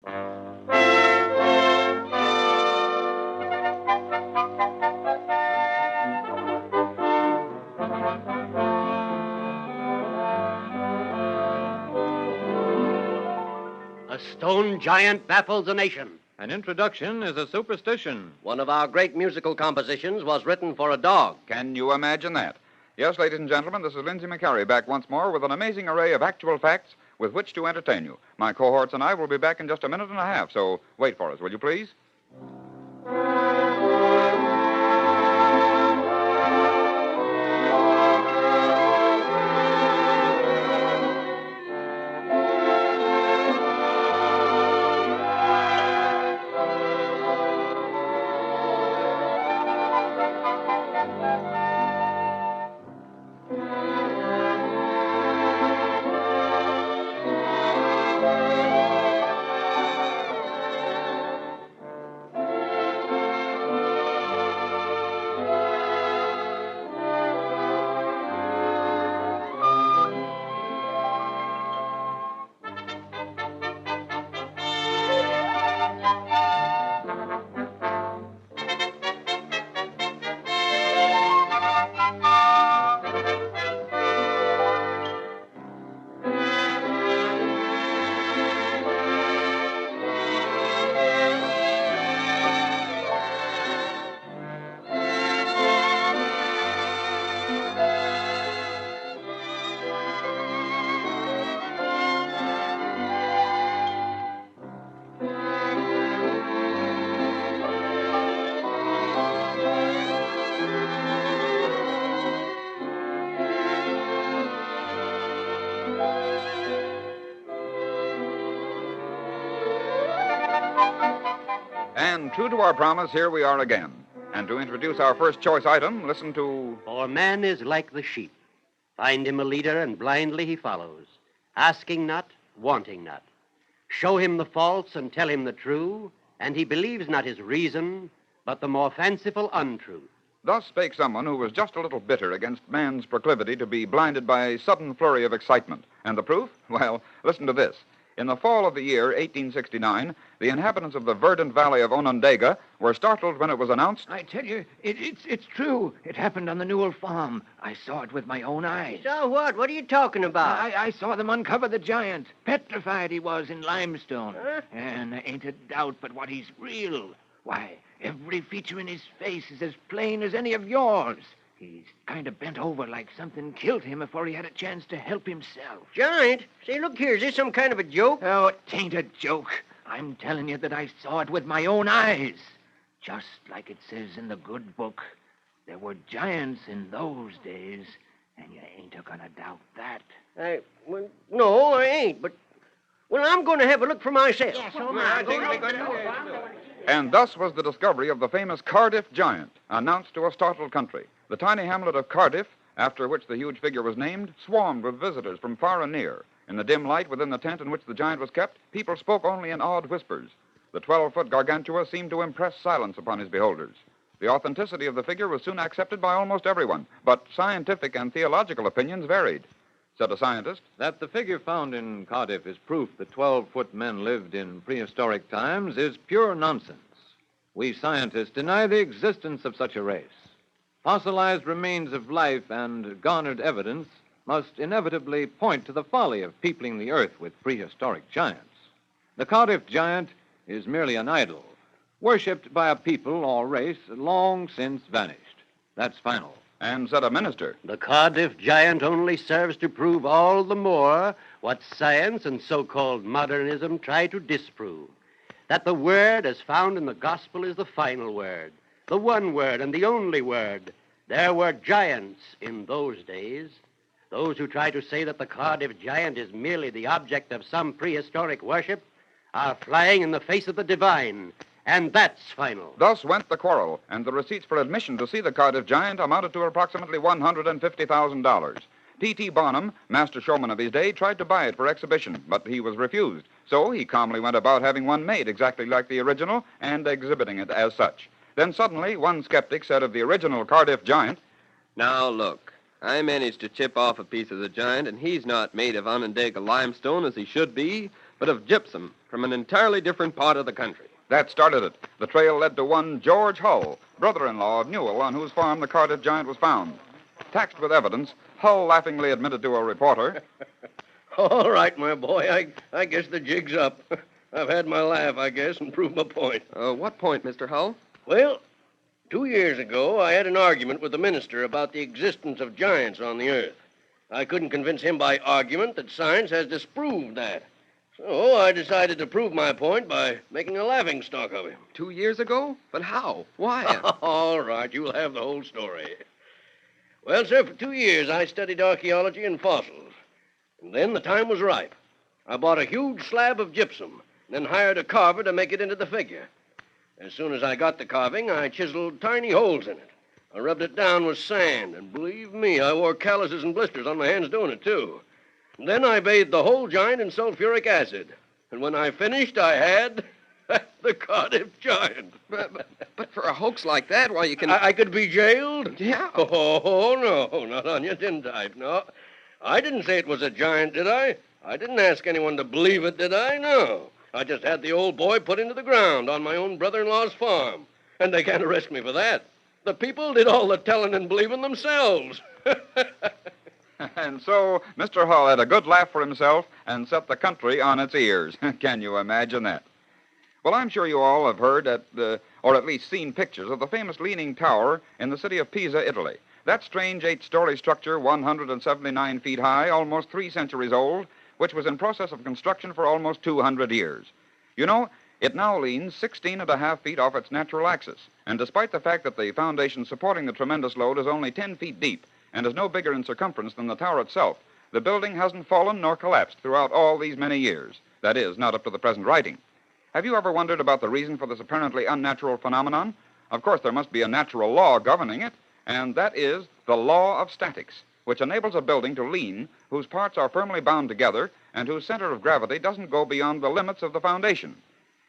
A stone giant baffles a nation. An introduction is a superstition. One of our great musical compositions was written for a dog. Can you imagine that? Yes, ladies and gentlemen, this is Lindsay McCarry back once more with an amazing array of actual facts with which to entertain you. My cohorts and I will be back in just a minute and a half, so wait for us, will you please? And true to our promise, here we are again. And to introduce our first choice item, listen to... For man is like the sheep. Find him a leader, and blindly he follows, asking not, wanting not. Show him the false and tell him the true, and he believes not his reason, but the more fanciful untruth. Thus spake someone who was just a little bitter against man's proclivity to be blinded by a sudden flurry of excitement. And the proof? Well, listen to this. In the fall of the year 1869, the inhabitants of the verdant valley of Onondaga were startled when it was announced... I tell you, it's true. It happened on the Newell farm. I saw it with my own eyes. So what? What are you talking about? I saw them uncover the giant. Petrified he was in limestone. Huh? And there ain't a doubt but what he's real. Why, every feature in his face is as plain as any of yours. He's kind of bent over like something killed him before he had a chance to help himself. Giant? Say, look here, is this some kind of a joke? Oh, it ain't a joke. I'm telling you that I saw it with my own eyes. Just like it says in the good book. There were giants in those days, and you ain't a-gonna doubt that. Well, no, I ain't, but... Well, I'm going to have a look for myself. Yes, so am I. And thus was the discovery of the famous Cardiff Giant, announced to a startled country. The tiny hamlet of Cardiff, after which the huge figure was named, swarmed with visitors from far and near. In the dim light within the tent in which the giant was kept, people spoke only in awed whispers. The 12-foot gargantua seemed to impress silence upon his beholders. The authenticity of the figure was soon accepted by almost everyone, but scientific and theological opinions varied. Said a scientist, That the figure found in Cardiff is proof that 12-foot men lived in prehistoric times is pure nonsense. We scientists deny the existence of such a race. Fossilized remains of life and garnered evidence must inevitably point to the folly of peopling the earth with prehistoric giants. The Cardiff giant is merely an idol, worshipped by a people or race long since vanished. That's final. and said a minister, The Cardiff giant only serves to prove all the more what science and so-called modernism try to disprove. That the word as found in the gospel is the final word, the one word and the only word. There were giants in those days. Those who try to say that the Cardiff giant is merely the object of some prehistoric worship are flying in the face of the divine, and that's final. Thus went the quarrel, and the receipts for admission to see the Cardiff giant amounted to approximately $150,000. T.T. Barnum, master showman of his day, tried to buy it for exhibition, but he was refused. So he calmly went about having one made exactly like the original and exhibiting it as such. Then suddenly, one skeptic said of the original Cardiff giant, Now, look, I managed to chip off a piece of the giant, and he's not made of Onondaga limestone as he should be, but of gypsum from an entirely different part of the country. That started it. The trail led to one George Hull, brother-in-law of Newell, on whose farm the Cardiff giant was found. Taxed with evidence, Hull laughingly admitted to a reporter, All right, my boy. I guess the jig's up. I've had my laugh, I guess, and proved my point. What point, Mr. Hull? Well, 2 years ago, I had an argument with the minister about the existence of giants on the earth. I couldn't convince him by argument that science has disproved that. So I decided to prove my point by making a laughing stock of him. 2 years ago? But how? Why? All right, you'll have the whole story. Well, sir, for 2 years I studied archaeology and fossils. And then the time was ripe. I bought a huge slab of gypsum, then hired a carver to make it into the figure. As soon as I got the carving, I chiseled tiny holes in it. I rubbed it down with sand, and believe me, I wore calluses and blisters on my hands doing it, too. And then I bathed the whole giant in sulfuric acid. And when I finished, I had the Cardiff giant. But for a hoax like that, why, you can... I could be jailed? Yeah. Oh, no, not on your tin type, no. I didn't say it was a giant, did I? I didn't ask anyone to believe it, did I? No. I just had the old boy put into the ground on my own brother-in-law's farm. And they can't arrest me for that. The people did all the telling and believing themselves. and so Mr. Hull had a good laugh for himself and set the country on its ears. Can you imagine that? Well, I'm sure you all have heard or at least seen pictures of the famous Leaning Tower in the city of Pisa, Italy. That strange 8-story structure, 179 feet high, almost 3 centuries old, which was in process of construction for almost 200 years. You know, it now leans 16.5 feet off its natural axis, and despite the fact that the foundation supporting the tremendous load is only 10 feet deep and is no bigger in circumference than the tower itself, the building hasn't fallen nor collapsed throughout all these many years. That is, not up to the present writing. Have you ever wondered about the reason for this apparently unnatural phenomenon? Of course, there must be a natural law governing it, and that is the law of statics, which enables a building to lean whose parts are firmly bound together and whose center of gravity doesn't go beyond the limits of the foundation.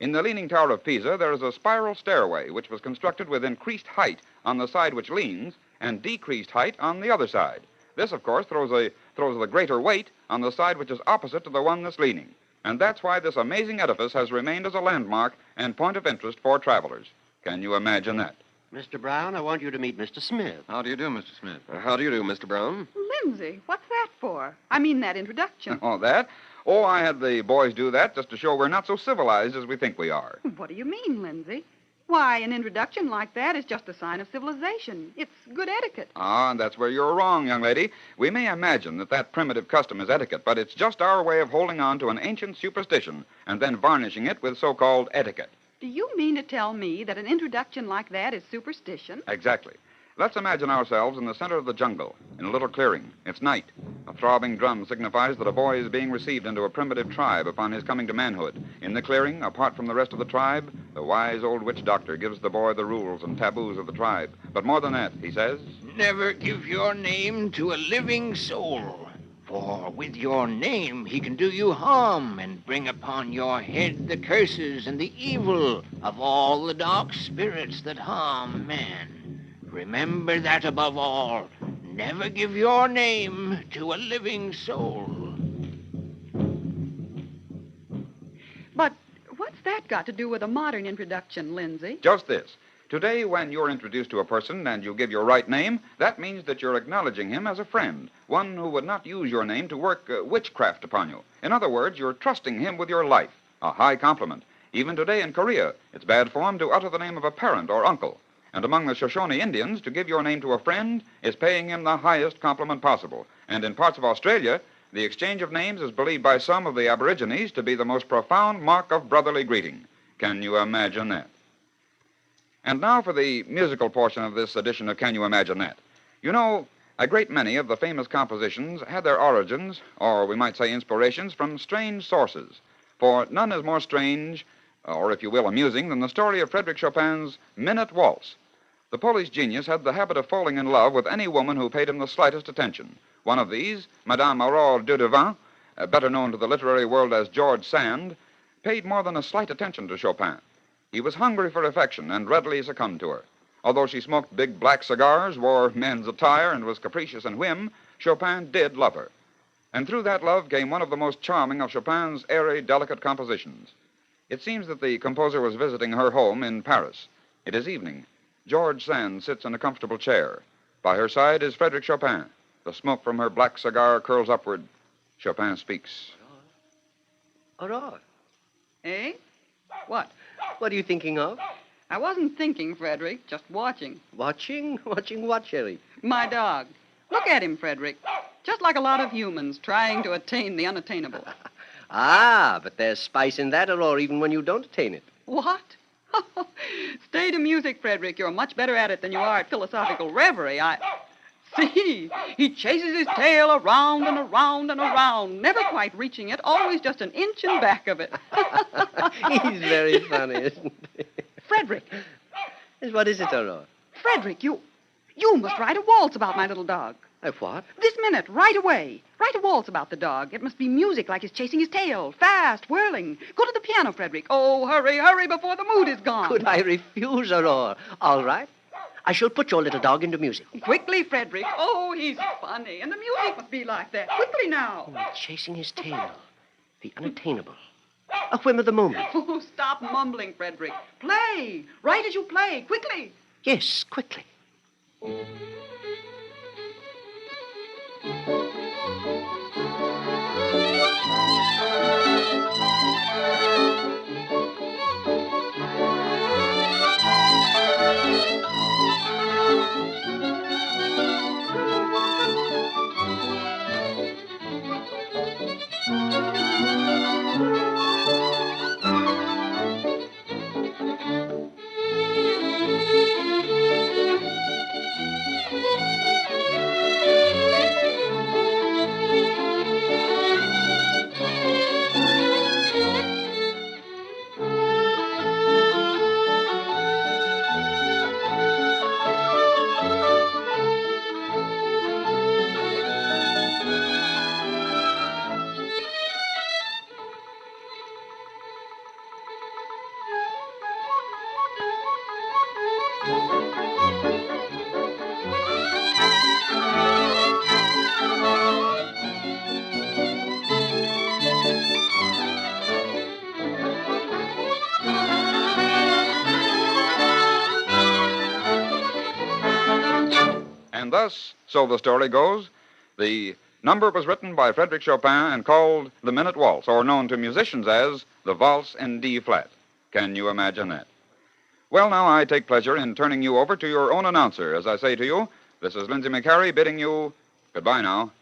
In the Leaning Tower of Pisa, there is a spiral stairway which was constructed with increased height on the side which leans and decreased height on the other side. This, of course, throws the greater weight on the side which is opposite to the one that's leaning. And that's why this amazing edifice has remained as a landmark and point of interest for travelers. Can you imagine that? Mr. Brown, I want you to meet Mr. Smith. How do you do, Mr. Smith? How do you do, Mr. Brown? Lindsay, what's that for? I mean that introduction. Oh, that? Oh, I had the boys do that just to show we're not so civilized as we think we are. What do you mean, Lindsay? Why, an introduction like that is just a sign of civilization. It's good etiquette. Ah, and that's where you're wrong, young lady. We may imagine that primitive custom is etiquette, but it's just our way of holding on to an ancient superstition and then varnishing it with so-called etiquette. Do you mean to tell me that an introduction like that is superstition? Exactly. Let's imagine ourselves in the center of the jungle, in a little clearing. It's night. A throbbing drum signifies that a boy is being received into a primitive tribe upon his coming to manhood. In the clearing, apart from the rest of the tribe, the wise old witch doctor gives the boy the rules and taboos of the tribe. But more than that, he says, Never give your name to a living soul, for with your name he can do you harm and bring upon your head the curses and the evil of all the dark spirits that harm man. Remember that above all, never give your name to a living soul. But what's that got to do with a modern introduction, Lindsay? just this. Today, when you're introduced to a person and you give your right name, that means that you're acknowledging him as a friend, one who would not use your name to work witchcraft upon you. In other words, you're trusting him with your life, a high compliment. Even today in Korea, it's bad form to utter the name of a parent or uncle. And among the Shoshone Indians, to give your name to a friend is paying him the highest compliment possible. And in parts of Australia, the exchange of names is believed by some of the Aborigines to be the most profound mark of brotherly greeting. Can you imagine that? And now for the musical portion of this edition of Can You Imagine That? You know, a great many of the famous compositions had their origins, or we might say inspirations, from strange sources. For none is more strange, or if you will, amusing, than the story of Frédéric Chopin's Minute Waltz. The Polish genius had the habit of falling in love with any woman who paid him the slightest attention. One of these, Madame Aurore Dudevant, better known to the literary world as George Sand, paid more than a slight attention to Chopin. He was hungry for affection and readily succumbed to her. Although she smoked big black cigars, wore men's attire, and was capricious and whim, Chopin did love her. And through that love came one of the most charming of Chopin's airy, delicate compositions. It seems that the composer was visiting her home in Paris. It is evening. George Sand sits in a comfortable chair. By her side is Frédéric Chopin. The smoke from her black cigar curls upward. Chopin speaks. Aurore, Eh? What? what are you thinking of? I wasn't thinking, Frederick, just watching. Watching? Watching what, Sherry? My dog. Look at him, Frederick. Just like a lot of humans trying to attain the unattainable. Ah, but there's spice in that, Aurore, even when you don't attain it. What? Stay to music, Frederick. You're much better at it than you are at philosophical reverie. See, he chases his tail around and around and around, never quite reaching it, always just an inch in back of it. He's very funny, isn't he? Frederick, Yes, what is it, Aurore? Frederick, you must write a waltz about my little dog. What? This minute, right away. Write a waltz about the dog. It must be music like he's chasing his tail, fast, whirling. Go to the piano, Frederick. Oh, hurry, hurry before the mood is gone. Could I refuse, Aurore? All right. I shall put your little dog into music. Quickly, Frederick. Oh, he's funny. And the music must be like that. Quickly now. Chasing his tail. The unattainable. A whim of the moment. Oh, stop mumbling, Frederick. Play. Right as you play. Quickly. Yes, quickly. And thus, so the story goes, the number was written by Frédéric Chopin and called the Minute Waltz, or known to musicians as the Valse in D flat. Can you imagine that? Well, now I take pleasure in turning you over to your own announcer as I say to you, this is Lindsay McCarry bidding you goodbye now.